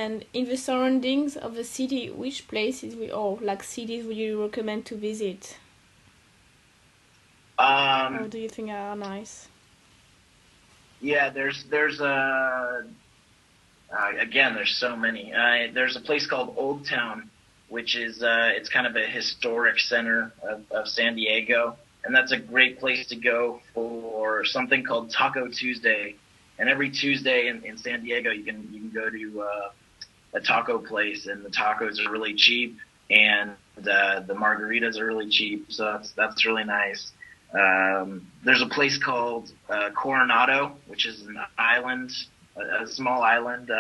And in the surroundings of the city, which places or like cities would you recommend to visit? Or Um, do you think are nice? yeah, there's a again, there's so many. There's a place called Old Town, which is it's kind of a historic center of San Diego, and that's a great place to go for something called Taco Tuesday. And every Tuesday in San Diego, you can go to a taco place, and the tacos are really cheap, and the margaritas are really cheap, so that's really nice. There's a place called Coronado, which is an island, a small island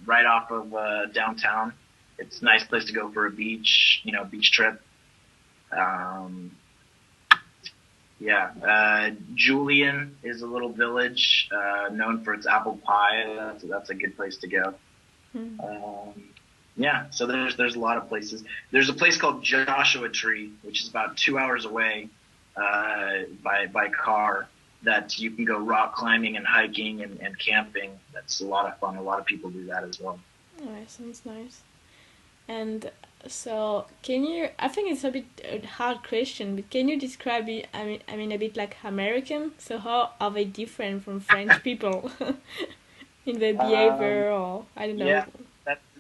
right off of downtown. It's a nice place to go for a beach trip. Um, yeah, Julian is a little village known for its apple pie. That's a good place to go. Hmm. Um, yeah, so there's a lot of places. There's a place called Joshua Tree, which is about 2 hours away by car. That you can go rock climbing and hiking and camping. That's a lot of fun. A lot of people do that as well. Oh, sounds nice. And so, can you? I think it's a bit a hard question, but can you describe it? I mean, a bit like American. So, how are they different from French people in their Um, behavior, or I don't know? yeah,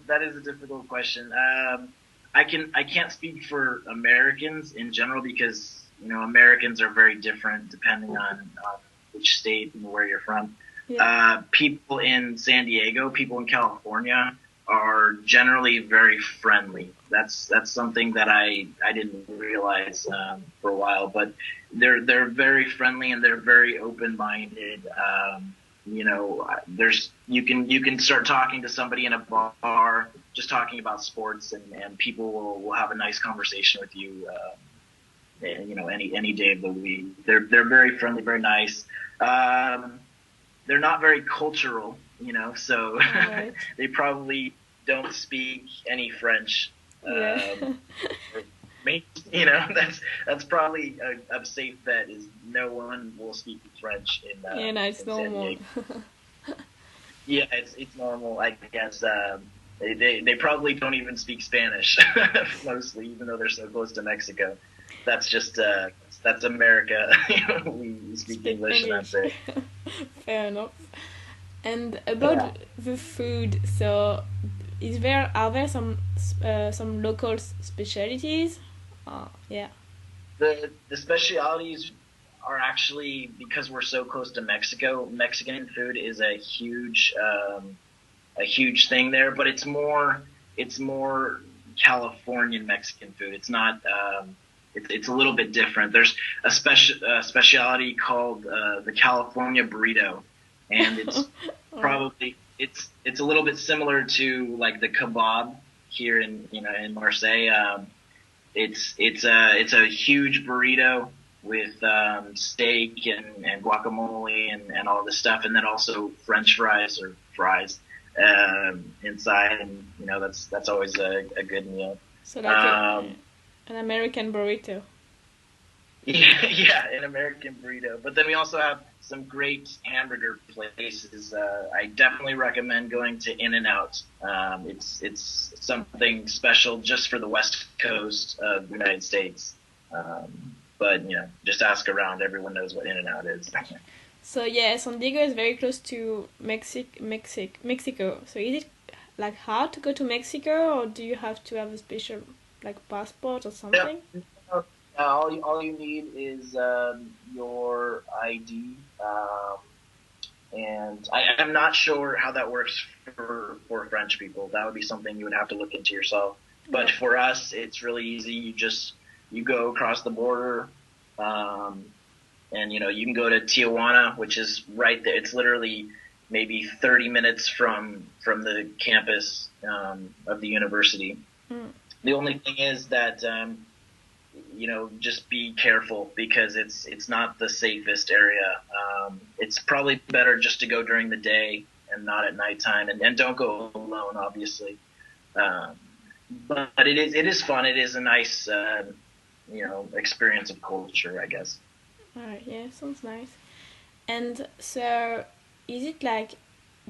that is a difficult question. I can't speak for Americans in general because Americans are very different depending on which state and where you're from. Yeah. People in San Diego, people in California are generally very friendly. That's something that I didn't realize for a while, but they're very friendly and they're very open minded. There's you can start talking to somebody in a bar, just talking about sports, and people will have a nice conversation with you. Any day of the week. They're very friendly, very nice. Um, they're not very cultural, so All right. they probably don't speak any French. Yeah. Or maybe, that's probably a safe bet. Is no one will speak French Yeah, no, it's in San normal. Diego. Yeah, it's normal, I guess. They probably don't even speak Spanish mostly, even though they're so close to Mexico. That's just that's America. We speak Speak English, and that's English. it. Fair enough. And Yeah. about the food, so are there some local specialties? Yeah. The specialities are actually because we're so close to Mexico. Mexican food is a huge thing there, but it's more Californian Mexican food. It's not. It's a little bit different. There's a specialty called the California burrito, and it's Oh. probably it's a little bit similar to like the kebab here in Marseille. It's a huge burrito with steak and guacamole and all this stuff, and then also French fries or fries inside, and that's always a good meal. So like Um, an American burrito. yeah, yeah, an American burrito. But then we also have some great hamburger places. I definitely recommend going to In-N-Out. It's something special just for the West Coast of the United States. But just ask around. Everyone knows what In-N-Out is. So yeah, San Diego is very close to Mexico. So is it like hard to go to Mexico, or do you have to have a special like passport or Yeah. something? All you need is your ID. And I'm not sure how that works for French people. That would be something you would have to look into yourself. But Yeah. for us, it's really easy. You go across the border, um, and you can go to Tijuana, which is right there. It's literally maybe 30 minutes from the campus of the university. Mm. The only thing is that just be careful because it's not the safest area. It's probably better just to go during the day and not at nighttime, and don't go alone, obviously. Um, but it is fun. It is a nice experience of culture, I guess. Alright, yeah, sounds nice. And so, is it like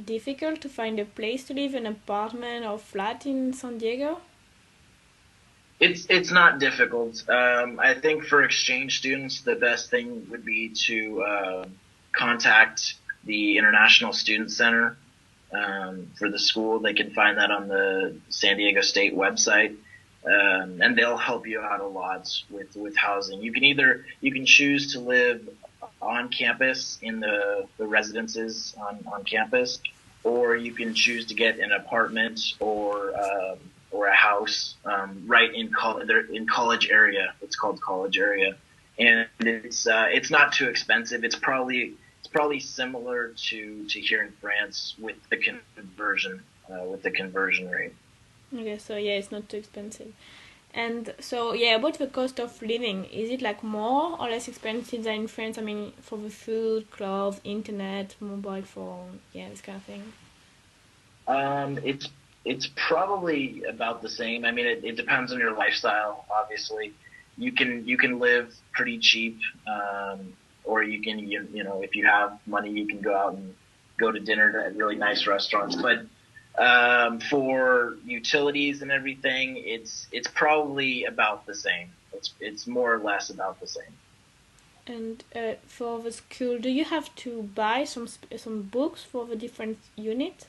difficult to find a place to live, an apartment or flat in San Diego? It's not difficult. I think for exchange students, the best thing would be to contact the International Student Center for the school. They can find that on the San Diego State website, and they'll help you out a lot with housing. You can choose to live on campus in the residences on campus, or you can choose to get an apartment or a house right in college. They're in college area. It's called college area, and it's not too expensive. It's probably similar to here in France with the conversion rate. Okay, so yeah, it's not too expensive. And so yeah, about the cost of living, is it like more or less expensive than in France? I mean, for the food, clothes, internet, mobile phone, yeah, this kind of thing. It's probably about the same. I mean, it depends on your lifestyle. Obviously, you can live pretty cheap, or you know if you have money, you can go out and go to dinner at really nice restaurants. But for utilities and everything, it's probably about the same. It's more or less about the same. And for the school, do you have to buy some books for the different units?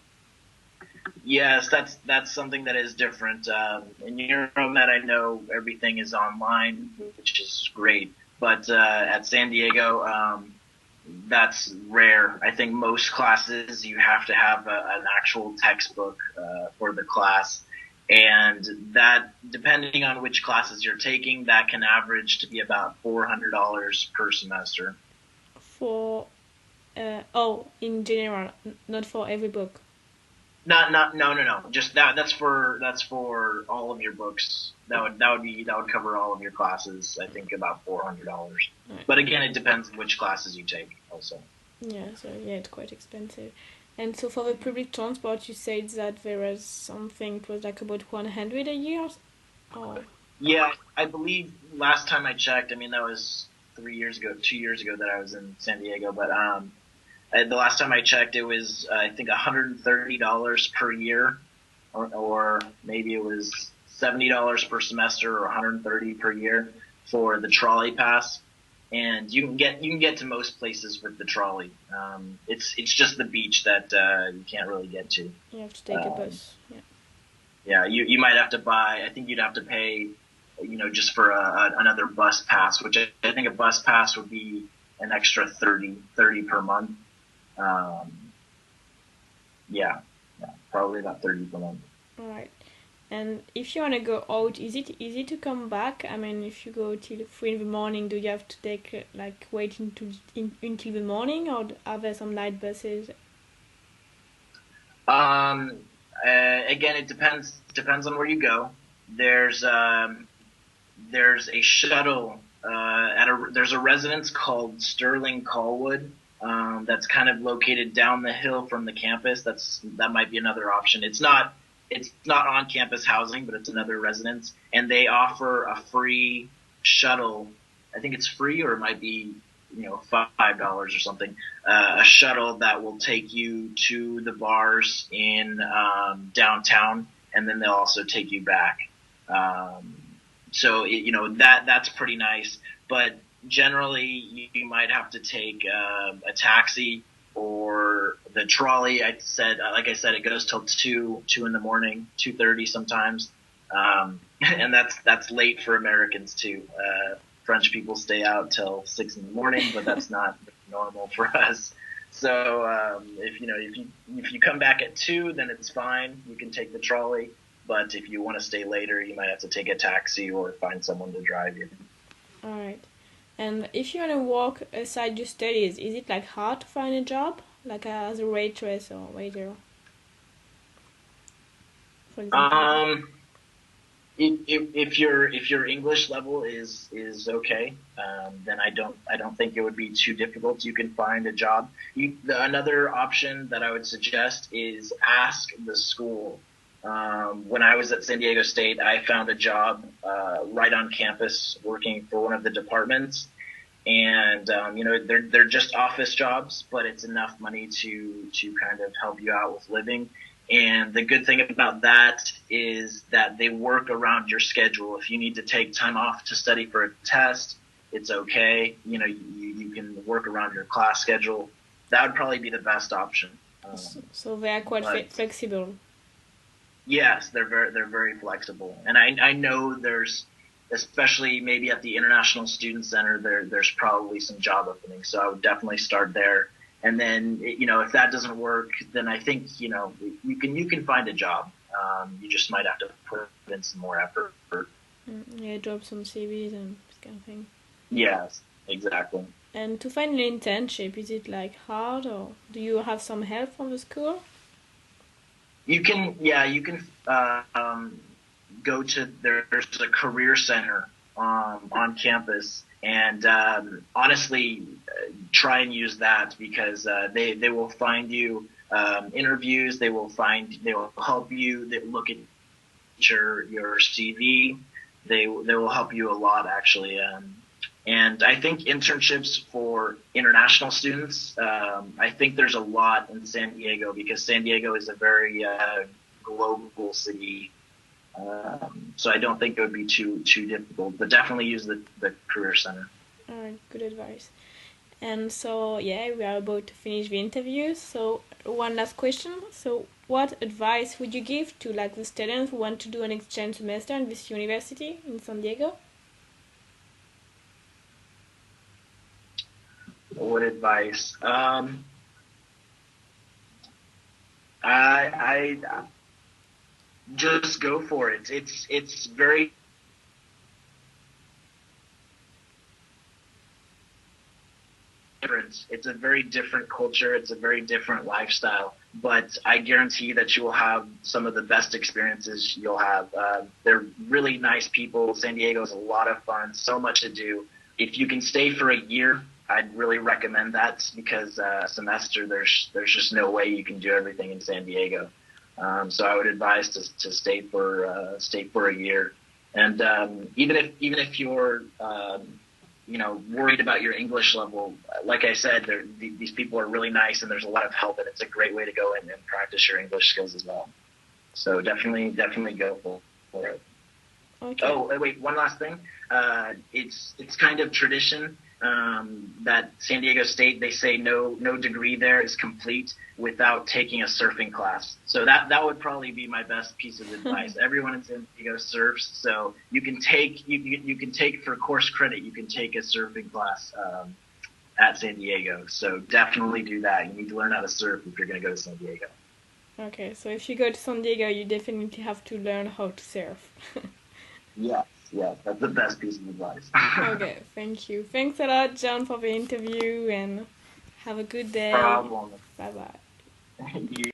Yes, that's something that is different. In Euromed, I know everything is online, which is great. But at San Diego, that's rare. I think most classes you have to have an actual textbook for the class, and that depending on which classes you're taking, that can average to be about $400 per semester. For oh, in general, not for every book. Not no no no. Just that that's for all of your books. That would cover all of your classes. I think about $400. Right. But again, it depends on which classes you take. Also, Yeah, so yeah, it's quite expensive. And so for the public transport, you said that there was something, it was like about 100 a year? Oh, yeah, I believe last time I checked. I mean, that was 3 years ago, 2 years ago that I was in San Diego. But the last time I checked, it was I think $130 per year, or maybe it was $70 per semester, or 130 per year for the trolley pass. And you can get to most places with the trolley. It's just the beach that you can't really get to. you have to take a Um, bus. Yeah. yeah, you might have to buy. I think you'd have to pay, just for another bus pass, which I think a bus pass would be an extra 30 per month. Um, yeah, yeah, probably about 30 per month. All right. And if you want to go out, is it easy to come back? I mean, if you go till 3 in the morning, do you have to take, like, wait until the morning, or are there some night buses? Um, Again, it depends on where you go. There's there's a shuttle there's a residence called Sterling Callwood, that's kind of located down the hill from the campus. That might be another option. It's not on campus housing, but it's another residence, and they offer a free shuttle. I think it's free, or it might be $5 or something. A shuttle that will take you to the bars in downtown, and then they'll also take you back. Um, so that's pretty nice. But generally, you might have to take a taxi or the trolley. Like I said, it goes till two in the morning, 2:30 sometimes, and that's late for Americans too. French people stay out till 6 in the morning, but that's not normal for us. So if you come back at 2, then it's fine. You can take the trolley. But if you want to stay later, you might have to take a taxi or find someone to drive you. All right. And if you want to work aside your studies, is it like hard to find a job, like as a waitress or waiter, for example? Um, if your English level is okay, then I don't think it would be too difficult. You can find a job. Another option that I would suggest is ask the school. When I was at San Diego State, I found a job right on campus working for one of the departments, and they're just office jobs, but it's enough money to kind of help you out with living. And the good thing about that is that they work around your schedule. If you need to take time off to study for a test, it's okay. You can work around your class schedule. That would probably be the best option. So they are quite But flexible. yes, they're very flexible, and I know there's, especially maybe at the International Student Center, there's probably some job openings. So I would definitely start there, and then if that doesn't work, then I think you can find a job. You just might have to put in some more effort. Yeah, drop some CVs and this kind of thing. Yes, exactly. And to find an internship, is it like hard, or do you have some help from the school? You can go to, there's a career center on campus, and honestly, try and use that, because they will find you interviews. They will help you. They look at your CV. They will help you a lot, actually. And I think internships for international students, I think there's a lot in San Diego, because San Diego is a very global city. So I don't think it would be too difficult, but definitely use the Career Center. All right, good advice. And so, yeah, we are about to finish the interview. So, one last question. So, what advice would you give to like the students who want to do an exchange semester in this university in San Diego? What advice? I just go for it. It's very different. It's a very different culture. It's a very different lifestyle. But I guarantee that you will have some of the best experiences you'll have. They're really nice people. San Diego is a lot of fun. So much to do. If you can stay for a year, I'd really recommend that, because a semester, there's just no way you can do everything in San Diego. So I would advise to stay for a year. And even if you're worried about your English level, like I said, these people are really nice, and there's a lot of help, and it's a great way to go in and practice your English skills as well. So definitely go for it. Okay. Oh, wait, one last thing. It's kind of tradition that San Diego State, they say no degree there is complete without taking a surfing class. So that would probably be my best piece of advice. Everyone in San Diego surfs, so you can take for course credit. You can take a surfing class at San Diego. So definitely do that. You need to learn how to surf if you're going to go to San Diego. Okay, so if you go to San Diego, you definitely have to learn how to surf. Yes, that's the best piece of advice. Okay, thank you. Thanks a lot, John, for the interview, and have a good day. No problem. Bye bye. You